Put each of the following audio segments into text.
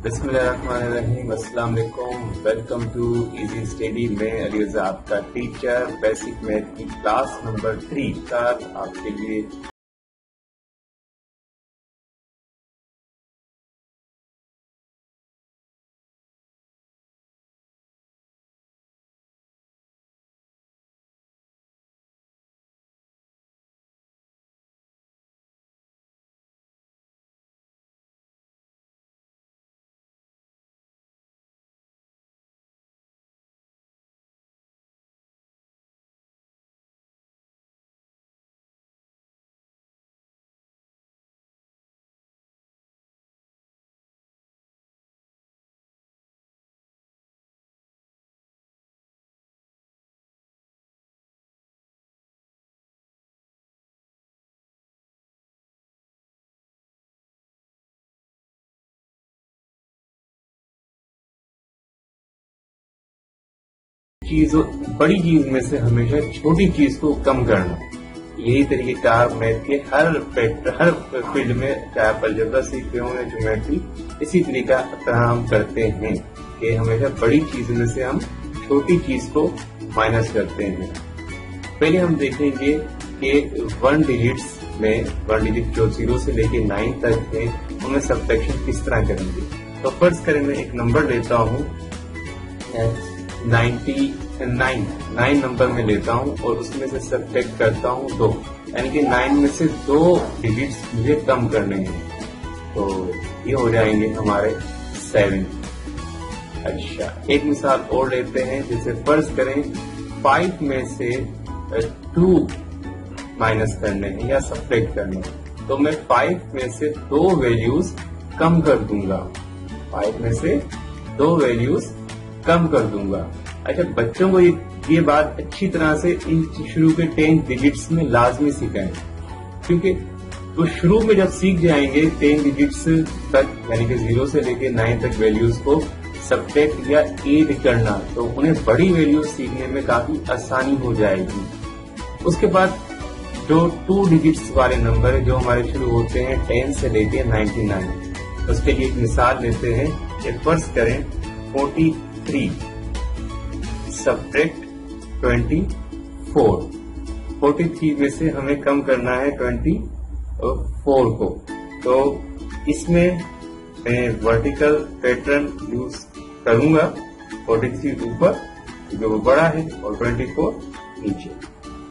बिस्मिल्लाहिर्रहमानिर्रहीम, अस्सलाम वालेकुम। वेलकम टू इजी स्टडी में अली रज़ा आपका टीचर। बेसिक मैथ की क्लास नंबर 3 का आपके लिए चीजों बड़ी चीज में से हमेशा छोटी चीज को कम करना, यही तरीकेकार मैथ के हर फील्ड में, चाहे आप अलजेब्रा सीख रहे हो या ज्योमेट्री, इसी तरीका हम करते हैं कि हमेशा बड़ी चीज में से हम छोटी चीज को माइनस करते हैं। पहले हम देखेंगे कि वन डिजिट जो 0 से लेके 9 तक है, उनमें सब्ट्रैक्शन किस तरह करेंगे। तो फर्ज करें मैं एक नंबर लेता हूँ 9 नंबर में लेता हूँ और उसमें से सब्ट्रैक्ट करता हूँ 2, यानी कि 9 में से 2 डिजिट्स मुझे कम करने हैं। तो ये हो जाएंगे हमारे 7। अच्छा, एक मिसाल और लेते हैं। जैसे फर्ज करें 5 में से 2 माइनस करने हैं या सब्ट्रैक्ट करने हैं, तो मैं 5 में से 2 वैल्यूज कम कर दूंगा। 5 में से 2 वैल्यूज कम कर दूंगा। अच्छा, बच्चों को ये बात अच्छी तरह से इन शुरू के 10 डिजिट्स में लाजमी सिखाएं, क्योंकि तो शुरू में जब सीख जाएंगे 10 डिजिट्स तक, यानी कि 0 से लेके 9 तक वैल्यूज को सब्ट्रैक्ट या ऐड करना, तो उन्हें बड़ी वैल्यूज सीखने में काफी आसानी हो जाएगी। उसके बाद जो 2 डिजिट्स वाले नंबर है जो हमारे शुरू होते हैं 10 से लेके 99, उसके लिए एक मिसाल लेते हैं कि फर्ज करें 43 सब्ट्रैक्ट 24। 43 में से हमें कम करना है 24 को। तो इसमें मैं वर्टिकल पैटर्न यूज करूंगा। 43 ऊपर जो बड़ा है और 24 नीचे।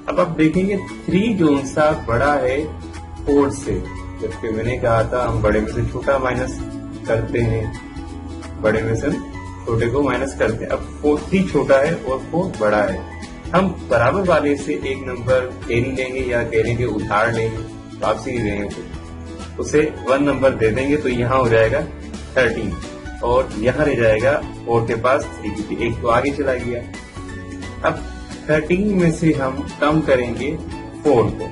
अब आप देखेंगे 3 जो सा बड़ा है 4 से, जबकि मैंने कहा था हम बड़े में से छोटा माइनस करते हैं, बड़े में से छोटे को माइनस करते हैं। अब 3 छोटा है और 4 बड़ा है। हम बराबर वाले से एक नंबर कैरी लेंगे या कैरी के उधार लेंगे, तो आप सीख रहे हैं, उसे 1 नंबर दे देंगे तो यहाँ हो जाएगा 13 और यहाँ रह जाएगा 4 के पास 3, क्योंकि एक तो आगे चला गया। अब 13 में से हम कम करेंगे 4 को।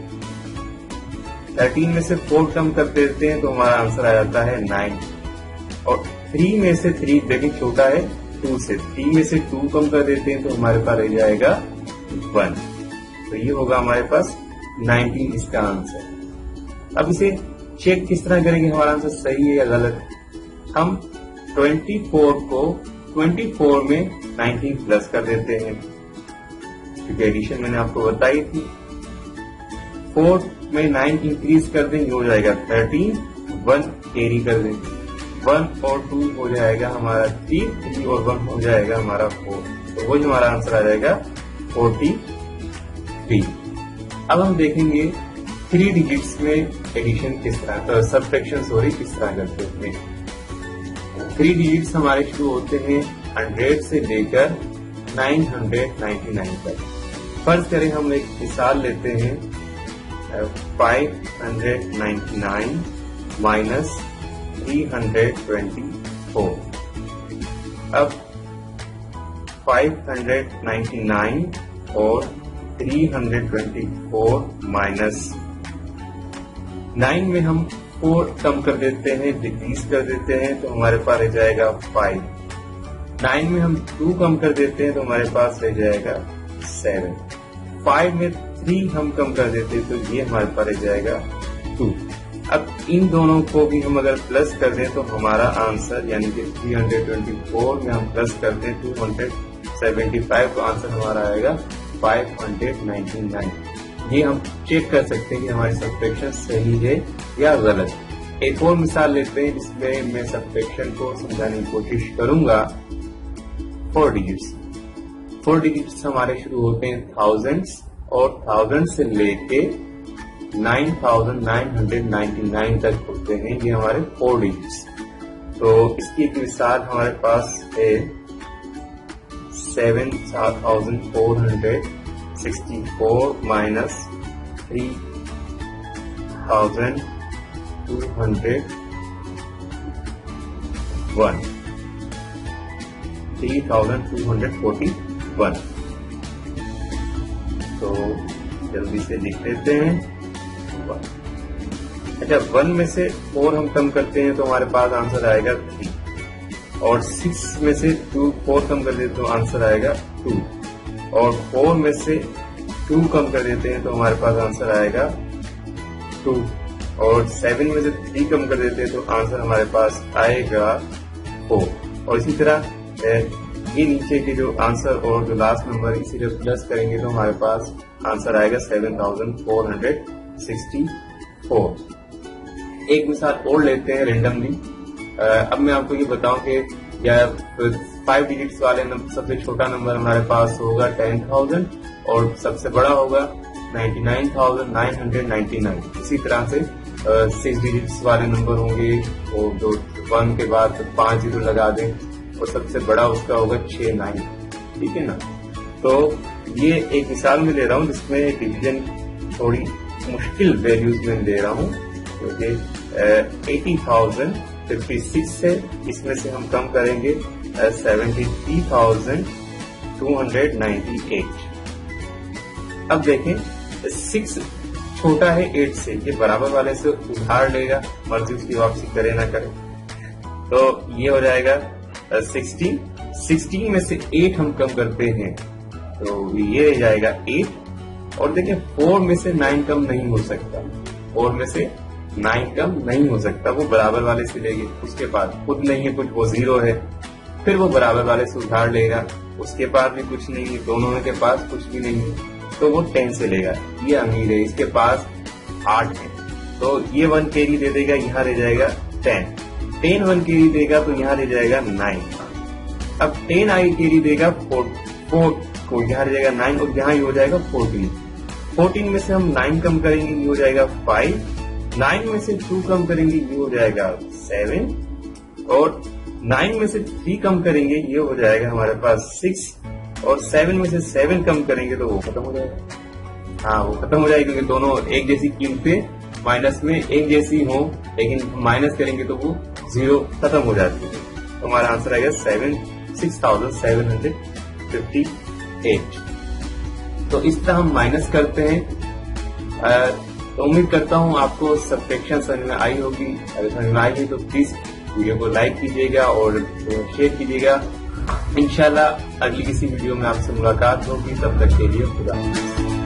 13 में से 4 कम कर देते हैं तो हमारा आंसर आ जाता है 9। और 3 में से 3 देखिए छोटा है 2 से, 3 में से 2 कम कर देते हैं तो हमारे पास रह जाएगा 1। तो ये होगा हमारे पास 19 इसका आंसर। अब इसे चेक किस तरह करेंगे हमारा आंसर सही है या गलत। हम 24 को 24 में 19 प्लस कर देते हैं, क्योंकि एडिशन मैंने आपको बताई थी। 4 में 9 इंक्रीज कर देंगे, हो जाएगा 13, 1 कैरी कर देंगे, 1 और 2 हो जाएगा हमारा 3 और 1 हो जाएगा हमारा 4। तो वो जो हमारा आंसर आ जाएगा 43। अब हम देखेंगे 3 डिजिट्स में एडिशन किस तरह, सब्ट्रैक्शन किस तरह करते हैं। 3 डिजिट्स हमारे शुरू होते हैं 100 से लेकर 999 तक। फर्ज करें हम एक मिसाल लेते हैं 599 माइनस 324। अब 599 और 324 माइनस 9 में हम 4 कम कर देते हैं, डिक्रीज कर देते हैं, तो हमारे पास रह जाएगा 5। 9 में हम 2 कम कर देते हैं तो हमारे पास रह जाएगा 7। 5 में 3 हम कम कर देते हैं तो ये हमारे पास रह जाएगा 2। अब इन दोनों को भी हम अगर प्लस कर दें तो हमारा आंसर यानी कि 324 में हम प्लस कर दें 275 तो आंसर हमारा आएगा 599। ये हम चेक कर सकते हैं कि हमारी सब्ट्रैक्शन सही है या गलत। एक और मिसाल लेते हैं जिसमें मैं सब्ट्रैक्शन को समझाने की कोशिश करूंगा। 4 डिजिट्स हमारे शुरू होते हैं थाउजेंड्स और 1000 से लेके 9999 तक होते हैं, ये हमारे 4 डिजिट्स। तो इसकी एक मिसाल हमारे पास है 7464 माइनस 3201 3241। तो जल्दी से लिख लेते हैं। अच्छा, 1 में से 4 हम कम करते हैं तो हमारे पास आंसर आएगा 3 और 6 में से 4 कम कर देते तो आंसर आएगा 2 और 4 में से 2 कम कर देते हैं तो हमारे पास आंसर आएगा 2 और 7 में से 3 कम कर देते हैं तो आंसर हमारे पास आएगा 4। और इसी तरह ये नीचे के जो आंसर और जो लास्ट नंबर इसी जब प्लस करेंगे तो हमारे पास आंसर आएगा 7464। एक मिसाल और लेते हैं रेंडमली। अब मैं आपको ये बताऊं कि 5 डिजिट्स वाले सबसे छोटा नंबर हमारे पास होगा 10,000 और सबसे बड़ा होगा 99,999। इसी तरह से 6 डिजिट्स वाले नंबर होंगे और जो 1 के बाद 5 जीरो लगा दें और सबसे बड़ा उसका होगा 69। ठीक है ना। तो ये एक मिसाल में ले रहा हूँ जिसमें डिवीजन थोड़ी मुश्किल वैल्यूज में ले रहा हूँ, क्योंकि 80,056 है, इसमें से हम कम करेंगे 73,298। अब देखें 6 छोटा है 8 से, ये बराबर वाले से उधार लेगा, मर्जी उसकी वापसी करे ना करे। तो ये हो जाएगा 16 में से 8 हम कम करते हैं तो ये रह जाएगा 8। और देखिए 4 में से 9 कम नहीं हो सकता, 4 में से 9 कम नहीं हो सकता, वो बराबर वाले से लेंगे। उसके पास खुद नहीं है कुछ, वो 0 है, फिर वो बराबर वाले से उधार लेगा, उसके पास भी कुछ नहीं है, दोनों के पास कुछ भी नहीं है तो वो 10 से लेगा। ये अमीर है, इसके पास 8 है तो ये 1 कैरी दे देगा, यहाँ रह जाएगा 10 1 कैरी देगा तो यहाँ रह जाएगा 9। अब 10 आई कैरी देगा 4 को, यहाँ रह जाएगा 9 और यहाँ हो जाएगा 14 में से हम 9 कम करेंगे, ये हो जाएगा 5। 9 में से 2 कम करेंगे, ये हो जाएगा 7 और 9 में से 3 कम करेंगे, ये हो जाएगा हमारे पास 6 और 7 में से 7 कम करेंगे तो वो खत्म हो जाएगा। हाँ, वो खत्म हो जाएगा क्योंकि दोनों एक जैसी कीमतें माइनस में एक जैसी हो, लेकिन माइनस करेंगे तो वो 0 खत्म हो जाती है। तो हमारा आंसर आएगा 6758। तो इस तरह हम माइनस करते हैं। तो उम्मीद करता हूँ आपको सब्ट्रैक्शन समझ में आई होगी। अगर समझ में आई है तो प्लीज वीडियो को लाइक कीजिएगा और शेयर कीजिएगा। इंशाल्लाह अगली किसी वीडियो में आपसे मुलाकात होगी, तब तक के लिए खुदा हाफिज़।